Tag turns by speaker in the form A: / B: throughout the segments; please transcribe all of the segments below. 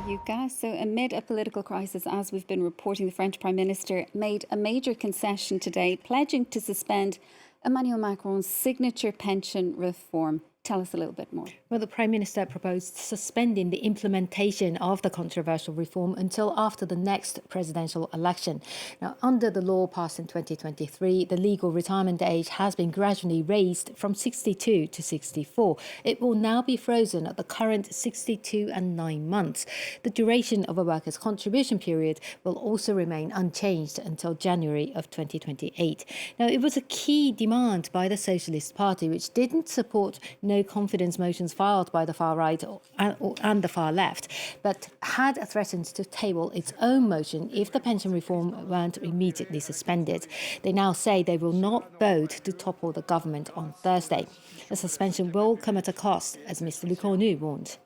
A: Yuka. So amid a political crisis, as we've been reporting, the French Prime Minister made a major concession today, pledging to suspend Emmanuel Macron's signature pension reform. Tell us a little bit more.
B: Well, the Prime Minister proposed suspending the implementation of the controversial reform until after the next presidential election. Now, under the law passed in 2023, the legal retirement age has been gradually raised from 62 to 64. It will now be frozen at the current 62 and 9 months. The duration of a worker's contribution period will also remain unchanged until January of 2028. Now, it was a key demand by the Socialist Party, which didn't support no confidence motions filed by the far right and the far left, but had threatened to table its own motion if the pension reform weren't immediately suspended. They now say they will not vote to topple the government on Thursday. The suspension will come at a cost, as Mr. Lecornu warned.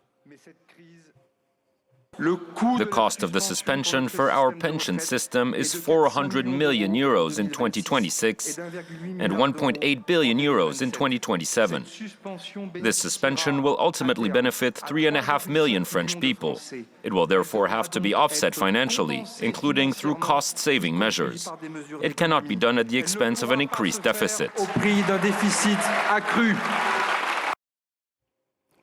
C: The cost of the suspension for our pension system is 400 million euros in 2026 and 1.8 billion euros in 2027. This suspension will ultimately benefit 3.5 million French people. It will therefore have to be offset financially, including through cost-saving measures. It cannot be done at the expense of an increased deficit.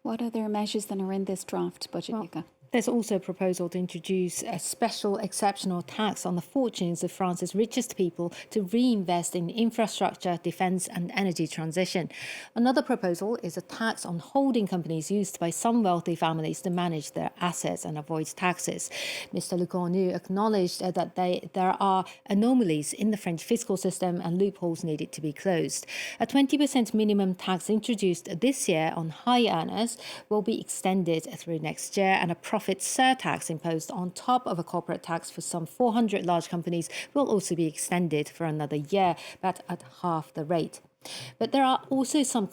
A: What other measures then are in this draft budget, Yuka?
B: There's also a proposal to introduce a special exceptional tax on the fortunes of France's richest people to reinvest in infrastructure, defence and energy transition. Another proposal is a tax on holding companies used by some wealthy families to manage their assets and avoid taxes. Mr. Lecornu acknowledged that there are anomalies in the French fiscal system and loopholes needed to be closed. A 20% minimum tax introduced this year on high earners will be extended through next year, and a profit surtax imposed on top of a corporate tax for some 400 large companies will also be extended for another year, but at half the rate. But there are also some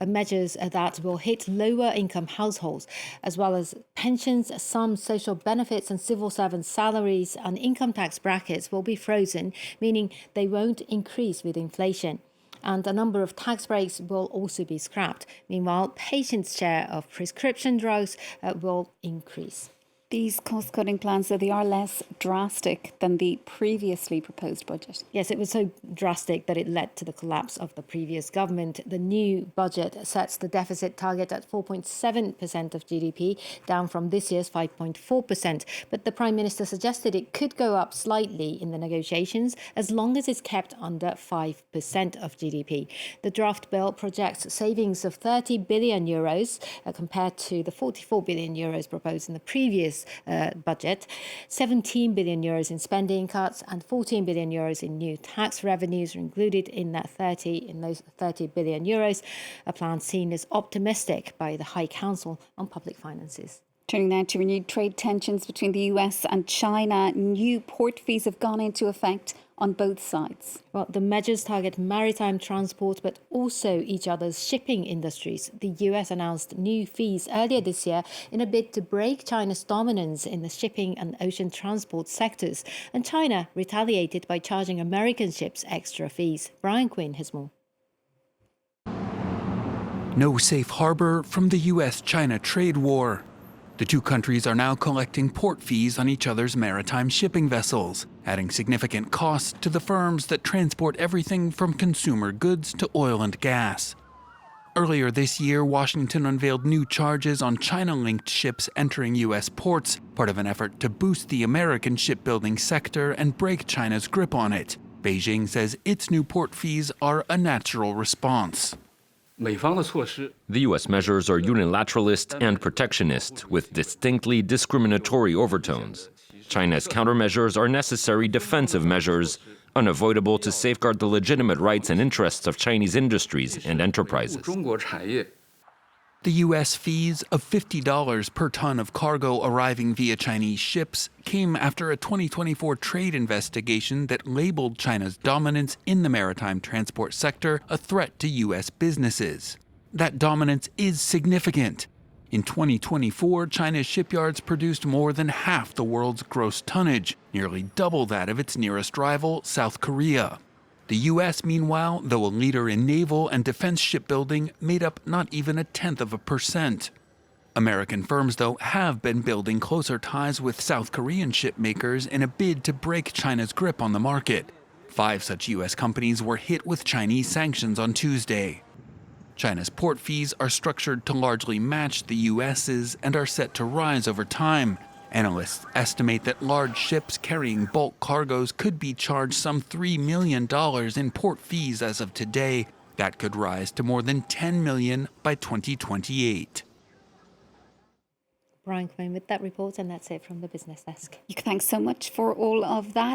B: measures that will hit lower income households, as well as pensions, some social benefits and civil servants' salaries and income tax brackets will be frozen, meaning they won't increase with inflation. And a number of tax breaks will also be scrapped. Meanwhile, patients' share of prescription drugs will increase.
A: These cost-cutting plans, so they are less drastic than the previously proposed budget.
B: Yes, it was so drastic that it led to the collapse of the previous government. The new budget sets the deficit target at 4.7% of GDP, down from this year's 5.4%. But the Prime Minister suggested it could go up slightly in the negotiations as long as it's kept under 5% of GDP. The draft bill projects savings of 30 billion euros compared to the 44 billion euros proposed in the previous budget, 17 billion euros in spending cuts and 14 billion euros in new tax revenues are included in those 30 billion euros, a plan seen as optimistic by the High Council on Public Finances.
A: Turning now to renewed trade tensions between the US and China, new port fees have gone into effect on both sides.
B: Well, the measures target maritime transport, but also each other's shipping industries. The US announced new fees earlier this year in a bid to break China's dominance in the shipping and ocean transport sectors. And China retaliated by charging American ships extra fees. Brian Quinn has more.
D: No safe harbor from the US-China trade war. The two countries are now collecting port fees on each other's maritime shipping vessels, adding significant costs to the firms that transport everything from consumer goods to oil and gas. Earlier this year, Washington unveiled new charges on China-linked ships entering US ports, part of an effort to boost the American shipbuilding sector and break China's grip on it. Beijing says its new port fees are a natural response.
C: The U.S. measures are unilateralist and protectionist, with distinctly discriminatory overtones. China's countermeasures are necessary defensive measures, unavoidable to safeguard the legitimate rights and interests of Chinese industries and enterprises.
D: The U.S. fees of $50 per ton of cargo arriving via Chinese ships came after a 2024 trade investigation that labeled China's dominance in the maritime transport sector a threat to U.S. businesses. That dominance is significant. In 2024, China's shipyards produced more than half the world's gross tonnage, nearly double that of its nearest rival, South Korea. The U.S., meanwhile, though a leader in naval and defense shipbuilding, made up not even 0.1%. American firms, though, have been building closer ties with South Korean ship makers in a bid to break China's grip on the market. 5 such U.S. companies were hit with Chinese sanctions on Tuesday. China's port fees are structured to largely match the U.S.'s and are set to rise over time. Analysts estimate that large ships carrying bulk cargoes could be charged some $3 million in port fees as of today. That could rise to more than $10 million by 2028.
B: Brian Quinn with that report, and that's it from the business desk.
A: Thanks so much for all of that.